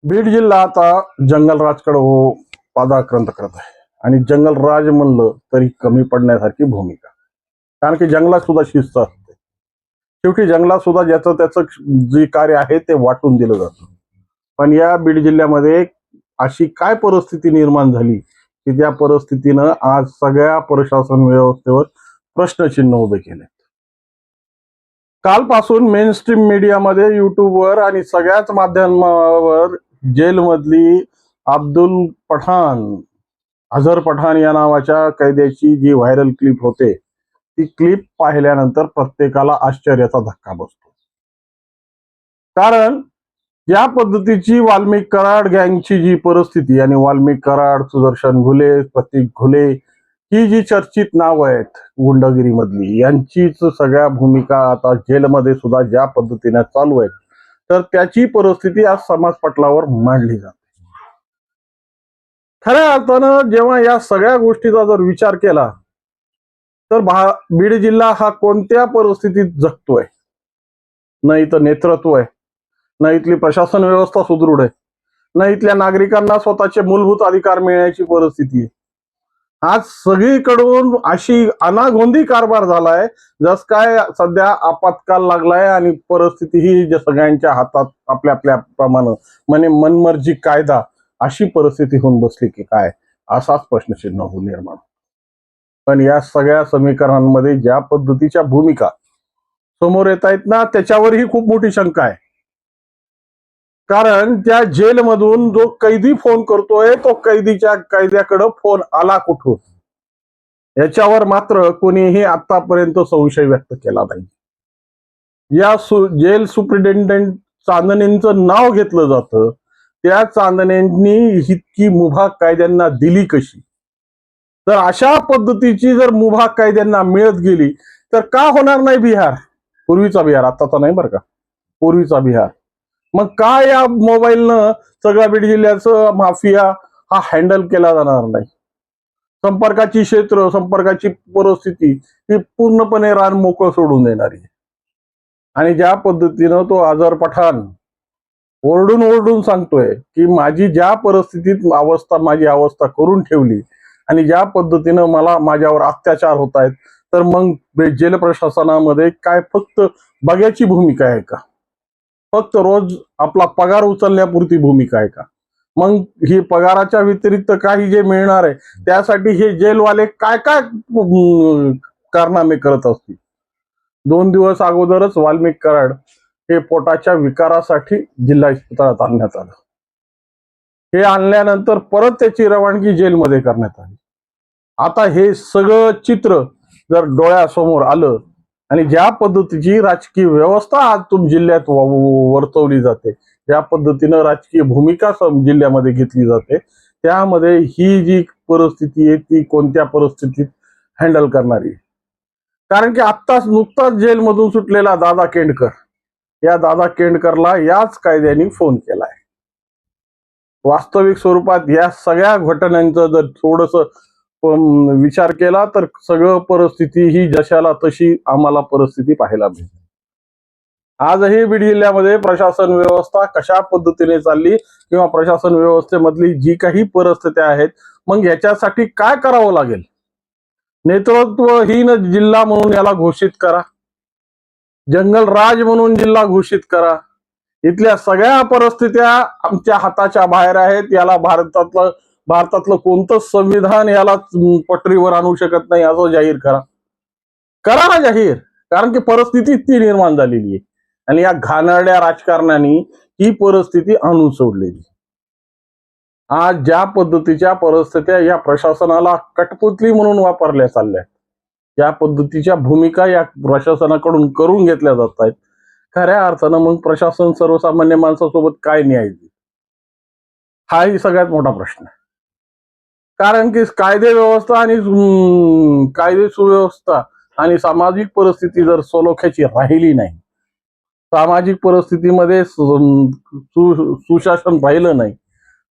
बीड जिल्हा आता जंगलराजकडे पादाक्रांत करत आहे आणि जंगलराज म्हणलं तरी कमी पडण्यासारखी भूमिका. कारण की जंगलात सुद्धा शिस्त असते. शेवटी जंगलात सुद्धा ज्याचं त्याचं जे कार्य आहे ते वाटून दिलं जातं. पण या बीड जिल्ह्यामध्ये अशी काय परिस्थिती निर्माण झाली की त्या परिस्थितीनं आज सगळ्या प्रशासन व्यवस्थेवर प्रश्नचिन्ह उभे केले. कालपासून मेन स्ट्रीम मीडियामध्ये, युट्यूबवर आणि सगळ्याच माध्यमावर जेलमधली अब्दुल पठाण, अझर पठाण या नावाच्या कैद्याची जी व्हायरल क्लिप होते, ती क्लिप पाहिल्यानंतर प्रत्येकाला आश्चर्याचा धक्का बसतो. कारण या पद्धतीची वाल्मिक कराड गँगची जी परिस्थिती आणि वाल्मिक कराड, सुदर्शन घुले, प्रतीक घुले ही जी चर्चित नाव आहेत गुंडगिरी मधली, यांचीच सगळ्या भूमिका आता जेलमध्ये सुद्धा ज्या पद्धतीने चालू आहेत, तर त्याची परिस्थिती आज समाज पटलावर मांडली जाते. खऱ्या अर्थानं जेव्हा या सगळ्या गोष्टीचा जर विचार केला तर बीड जिल्हा हा कोणत्या परिस्थितीत जगतोय? न इथं नेतृत्व आहे, न इथली प्रशासन व्यवस्था सुदृढ आहे, न इथल्या नागरिकांना स्वतःचे मूलभूत अधिकार मिळण्याची परिस्थिती आहे. आज सगळीकडून अशी अनागोंदी कारभार झालाय, जस काय सध्या आपत्काल लागलाय आणि परिस्थिती ही सगळ्यांच्या हातात आपल्या आपल्या प्रमाणे म्हणजे मनमर्जी कायदा अशी परिस्थिती होऊन बसली की काय, असाच प्रश्नचिन्ह होऊन निर्माण. पण या सगळ्या समीकरणांमध्ये ज्या पद्धतीच्या भूमिका समोर येत आहेत ना, त्याच्यावरही खूप मोठी शंका आहे. कारण त्या जेलमधून जो कैदी फोन करतोय, तो कैद्याकडे फोन आला कुठून, याच्यावर मात्र कोणीही आतापर्यंत संशय व्यक्त केला नाही. या जेल सुप्रिटेंडंट चांदणेंचं नाव घेतलं जातं, त्या चांदणेंनी इतकी मुभा कायद्यांना दिली कशी? तर अशा पद्धतीची जर मुभा कायद्यांना मिळत गेली तर का होणार नाही बिहार? पूर्वीचा बिहार, आताचा नाही बरं का, पूर्वीचा बिहार. मग काय या मोबाईलनं सगळ्या बीड जिल्ह्याचं माफिया हा हँडल केला जाणार नाही? संपर्काची क्षेत्र, संपर्काची परिस्थिती ही पूर्णपणे रान मोकळं सोडून देणारी आहे. आणि ज्या पद्धतीनं तो अझर पठाण ओरडून ओरडून सांगतोय की माझी ज्या परिस्थितीत माझी अवस्था करून ठेवली आणि ज्या पद्धतीनं माझ्यावर अत्याचार होत आहेत, तर मग जेल प्रशासनामध्ये काय फक्त बघ्याची भूमिका आहे का? फक्त रोज आपला पगार उचलण्यापुरती भूमिका आहे का? मग ही पगाराच्या व्यतिरिक्त काही जे मिळणार आहे त्यासाठी हे जेलवाले काय काय कारनामे करत असतील. 2 दिवस अगोदरच वाल्मिक कराड हे पोटाच्या विकारासाठी जिल्हा इस्पितळात आणण्यात आलं. हे आणल्यानंतर परत त्याची रवानगी जेलमध्ये करण्यात आली. आता हे सगळं चित्र जर डोळ्यासमोर आलं आणि ज्या पद्धतीची राजकीय व्यवस्था आज जिल्ह्यात वर्तवली जाते, ज्या पद्धतीनं राजकीय भूमिका जिल्ह्यामध्ये घेतली जाते, त्यामध्ये ही जी परिस्थिती आहे ती कोणत्या परिस्थितीत हँडल करणारी? कारण की आत्ताच नुकताच जेलमधून सुटलेला दादा केंडकर, या दादा केंडकरला याच कायद्याने फोन केलाय. वास्तविक स्वरूपात या सगळ्या घटनांचं जर थोडस विचार केला तर सगळं परिस्थिती ही जशाला तशी आम्हाला परिस्थिती पाहायला मिळते. आजही बीड जिल्ह्यामध्ये प्रशासन व्यवस्था कशा पद्धतीने चालली किंवा प्रशासन व्यवस्थेमधली जी काही परिस्थिती आहेत, मग याच्यासाठी काय करावं लागेल? नेतृत्वहीन जिल्हा म्हणून याला घोषित करा, जंगल राज म्हणून जिल्हा घोषित करा. इथल्या सगळ्या परिस्थित्या आमच्या हाताच्या बाहेर आहेत. याला भारतातलं कोणतं संविधान याला पटरीवर आणू शकत नाही असं जाहीर करा. करा ना जाहीर, कारण की परिस्थिती ती निर्माण झालेली आहे आणि या घाणेरड्या राजकारणाने ही परिस्थिती आणून सोडलेली. आज ज्या पद्धतीच्या परिस्थित्या या प्रशासनाला कठपुतली म्हणून वापरल्या चालल्या, या पद्धतीच्या भूमिका या प्रशासनाकडून करून घेतल्या जात आहेत, खऱ्या अर्थानं मग प्रशासन सर्वसामान्य माणसासोबत काय न्याय देईल? हाही सगळ्यात मोठा प्रश्न आहे. कारण की कायदे व्यवस्था आणि कायदे सुव्यवस्था आणि सामाजिक परिस्थिती जर सलोख्याची राहिली नाही, सामाजिक परिस्थितीमध्ये सुशासन राहिलं नाही,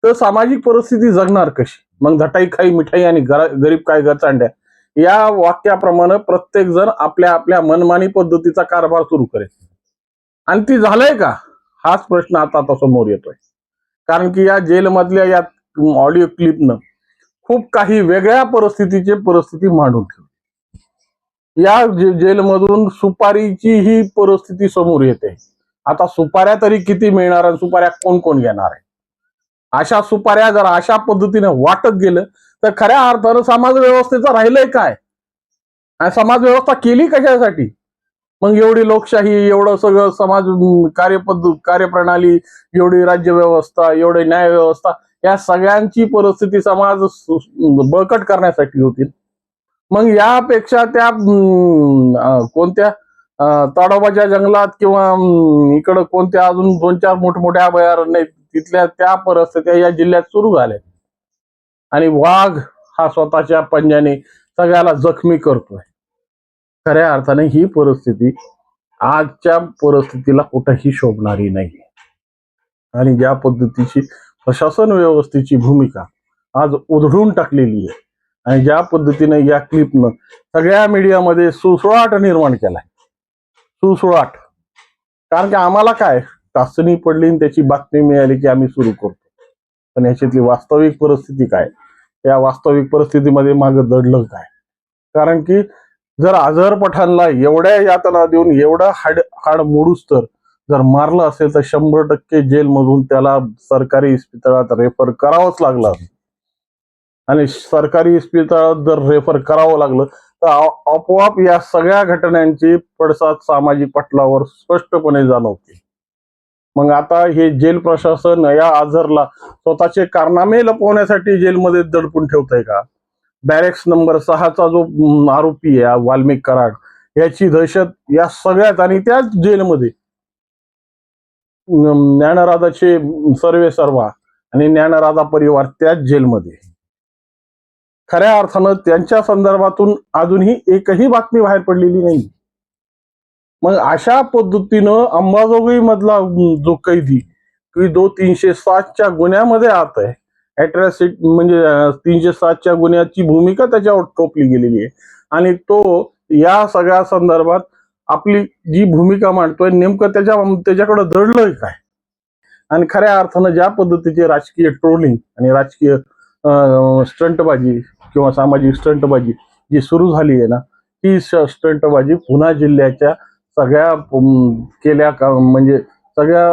तर सामाजिक परिस्थिती जगणार कशी? मग झटाई खाई मिठाई आणि गरीब काय गचांड्या या वाक्याप्रमाणे प्रत्येक जण आपल्या आपल्या मनमानी पद्धतीचा कारभार सुरू करेल. आणि ती झालंय का? हाच प्रश्न आता समोर येतोय. कारण की या जेलमधल्या या ऑडिओ क्लिपनं खूप काही वेगळ्या परिस्थिती मांडून ठेवली. या जेलमधून सुपारीची ही परिस्थिती समोर येते. आता सुपाऱ्या तरी किती मिळणार आणि सुपाऱ्या कोण कोण घेणार आहे? अशा सुपाऱ्या जर अशा पद्धतीने वाटत गेलं तर खऱ्या अर्थानं समाज व्यवस्थेचं राहिलंय काय? आणि समाज व्यवस्था केली कशासाठी? मग एवढी लोकशाही, एवढं सगळं समाज कार्यप्रणाली, एवढी राज्य व्यवस्था, एवढी न्याय व्यवस्था, या सगळ्यांची परिस्थिती समाज बळकट करण्यासाठी होती. मग यापेक्षा त्या कोणत्या ताडोबाच्या जंगलात किंवा इकडं कोणत्या अजून 2-4 मोठमोठ्या अभयारण्य तिथल्या त्या परिस्थित्या या जिल्ह्यात सुरू झाल्या. आणि वाघ हा स्वतःच्या पंजाने सगळ्याला जखमी करतोय. खऱ्या अर्थाने ही परिस्थिती आजच्या परिस्थितीला कुठेही शोभणारी नाही. आणि ज्या पद्धतीची प्रशासन व्यवस्थेची भूमिका आज उधळून टाकलेली आहे आणि ज्या पद्धतीने या क्लिपनं सगळ्या मीडियामध्ये सुळसुळाट निर्माण केलाय, सुळसुळाट. कारण की आम्हाला काय टाचणी पडली आणि त्याची बातमी मिळाली की आम्ही सुरू करतो, पण याच्यातली वास्तविक परिस्थिती काय, या वास्तविक परिस्थितीमध्ये मागं दडलं काय? कारण की जर अझहर पठाणला एवढ्या यातना देऊन एवढं हाड मोडूस तर जर मारलं असेल तर 100% जेलमधून त्याला सरकारी इस्पितळात रेफर करावंच लागलं. आणि सरकारी इस्पितळात जर रेफर करावं लागलं तर आपोआप या सगळ्या घटनांची पडसाद सामाजिक पटलावर स्पष्टपणे जाणवते. मग आता हे जेल प्रशासन या अझहरला स्वतःचे कारनामे लपवण्यासाठी जेलमध्ये दडपून ठेवतंय का? बॅरेक्स नंबर 6चा जो आरोपी आहे वाल्मिक कराड, याची दहशत या सगळ्यात, आणि त्याच जेलमध्ये ज्ञानराजाचे सर्वे सर्वा आणि ज्ञानराजा परिवार त्याच जेलमध्ये. खऱ्या अर्थानं त्यांच्या संदर्भातून अजूनही एकही बातमी बाहेर पडलेली नाही. मग अशा पद्धतीनं अंबाजोगाई मधला जो कैदी की जो 307च्या गुन्ह्यामध्ये आत आहे, अॅट्रॉसिटी म्हणजे 307च्या गुन्ह्याची भूमिका त्याच्यावर टोपली गेलेली आहे, आणि तो या सगळ्या संदर्भात आपली जी भूमिका मांडतोय नेमकं त्याच्याकडे दडलंय काय? आणि खऱ्या अर्थानं ज्या पद्धतीचे राजकीय ट्रोलिंग आणि राजकीय स्टंटबाजी किंवा सामाजिक स्टंटबाजी जी सुरू झाली आहे ना, ती स्टंटबाजी पुन्हा जिल्ह्याच्या सगळ्या केल्या का म्हणजे सगळ्या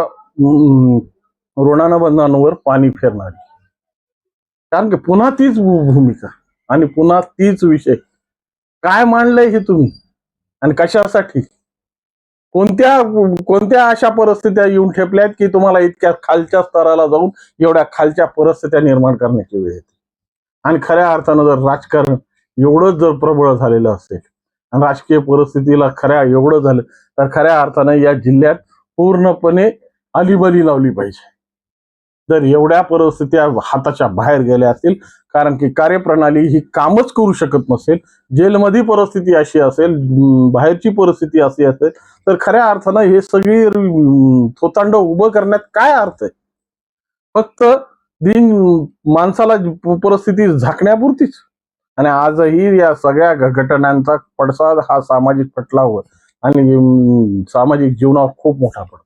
ऋणानुबंधांवर पाणी फेरणारी. कारण की पुन्हा तीच भूमिका आणि पुन्हा तीच विषय. काय मांडलंय हे तुम्ही आणि कशासाठी? कोणत्या अशा परिस्थित्या येऊन ठेपल्यात की तुम्हाला इतक्या खालच्या स्तराला जाऊन एवढ्या खालच्या परिस्थित्या निर्माण करण्याची वेळ येते? आणि खऱ्या अर्थानं जर राजकारण एवढंच जर प्रबळ झालेलं असेल आणि राजकीय परिस्थितीला एवढं झालं तर खऱ्या अर्थानं या जिल्ह्यात पूर्णपणे अलिबली लावली पाहिजे. जर एवढ्या परिस्थित्या हाताच्या बाहेर गेल्या असतील, कारण की कार्यप्रणाली ही कामच करू शकत नसेल, जेलमध्ये परिस्थिती अशी असेल, बाहेरची परिस्थिती अशी असेल, तर खऱ्या अर्थानं हे सगळी थोतांड उभं करण्यात काय अर्थ आहे? फक्त दिन माणसाला परिस्थिती झाकण्यापुरतीच. आणि आजही या सगळ्या घटनांचा पडसाद हा सामाजिक पटलावर आणि सामाजिक जीवनावर खूप मोठा पडतो.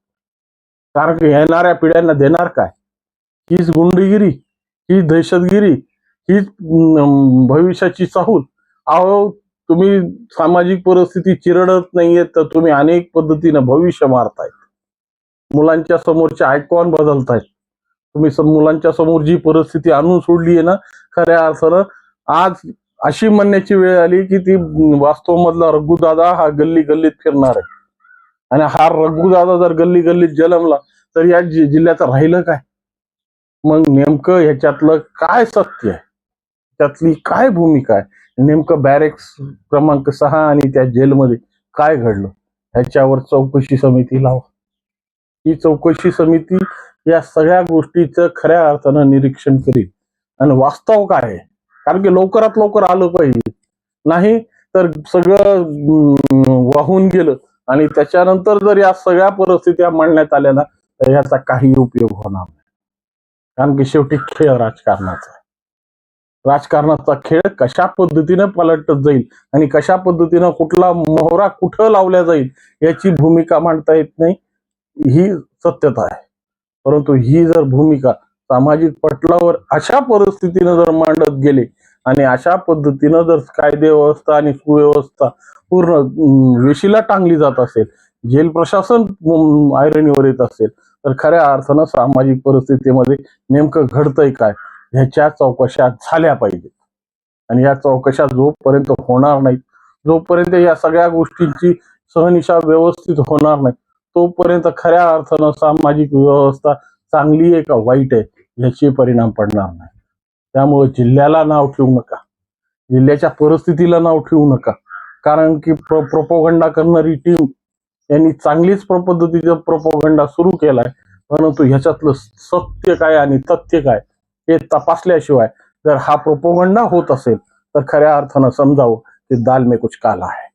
कारण की येणाऱ्या पिढ्यांना देणार काय? हीच गुंडगिरी, ही दहशतगिरी, हीच भविष्याची चाहूल. अहो, तुम्ही सामाजिक परिस्थिती चिरडत नाहीये तर तुम्ही अनेक पद्धतीनं भविष्य मारतायत. मुलांच्या समोरचे आयकॉन बदलतायत. तुम्ही मुलांच्या समोर जी परिस्थिती आणून सोडली आहे ना, खऱ्या अर्थानं आज अशी म्हणण्याची वेळ आली की ती वास्तव मधला रघुदादा हा गल्ली गल्लीत फिरणार आहे. आणि हा रघुदादा जर गल्ली गल्लीत जन्मला तर या जिल्ह्याचं राहिलं काय? मग नेमकं ह्याच्यातलं काय सत्य आहे, त्यातली काय भूमिका आहे, नेमकं बॅरेक्स क्रमांक 6 आणि त्या जेलमध्ये काय घडलं ह्याच्यावर चौकशी समिती लावा. ही चौकशी समिती या सगळ्या गोष्टीचं खऱ्या अर्थानं निरीक्षण करेल आणि वास्तव काय आहे. कारण की लवकरात लवकर आलं पाहिजे, नाही तर सगळं वाहून गेलं आणि त्याच्यानंतर जर या सगळ्या परिस्थित्या मांडण्यात आल्या ना तर ह्याचा काही उपयोग होणार नाही. कारण की शेवटी खेळ राजकारणाचा आहे. राजकारणाचा खेळ कशा पद्धतीने पलटत जाईल आणि कशा पद्धतीनं कुठला मोहरा कुठं लावल्या जाईल याची भूमिका मांडता येत नाही, ही सत्यता आहे. परंतु ही जर भूमिका सामाजिक पटलावर अशा परिस्थितीनं जर मांडत गेले आणि अशा पद्धतीनं जर कायदे व्यवस्था आणि सुव्यवस्था पूर्ण वेशीला टांगली जात असेल, जेल प्रशासन ऐरणीवर येत असेल, तर खऱ्या अर्थानं सामाजिक परिस्थितीमध्ये नेमकं घडतंय काय ह्याच्या चौकशा झाल्या पाहिजेत. आणि या चौकशा जोपर्यंत होणार नाहीत, जोपर्यंत या सगळ्या गोष्टींची सहनिशा व्यवस्थित होणार नाही, तोपर्यंत खऱ्या अर्थानं सामाजिक व्यवस्था चांगली आहे का वाईट आहे याचे परिणाम पडणार नाही. त्यामुळे जिल्ह्याला नाव ठेवू नका, जिल्ह्याच्या परिस्थितीला नाव ठेवू नका. कारण की प्रोपोगंडा करणारी टीम यांनी चांगलीच पद्धतीचा प्रोपोगंडा सुरू केलाय, परंतु ह्याच्यातलं सत्य काय आणि तथ्य काय हे तपासल्याशिवाय जर हा प्रोपोगंडा होत असेल तर खऱ्या अर्थानं समजावं की दाल में कुछ काला आहे.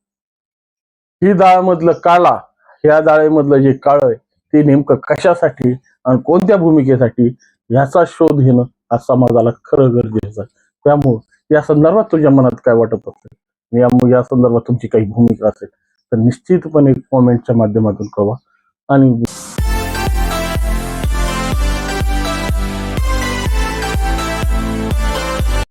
ही डाळ मधलं काळा, ह्या डाळेमधलं जे काळ आहे ते नेमकं कशासाठी आणि कोणत्या भूमिकेसाठी ह्याचा शोध घेणं हा समाजाला खरं गरजेचं आहे. त्यामुळे या संदर्भात तुझ्या मनात काय वाटत असेल, या संदर्भात तुमची काही भूमिका असेल तर निश्चितपणे कॉमेंटच्या माध्यमातून कळवा. आणि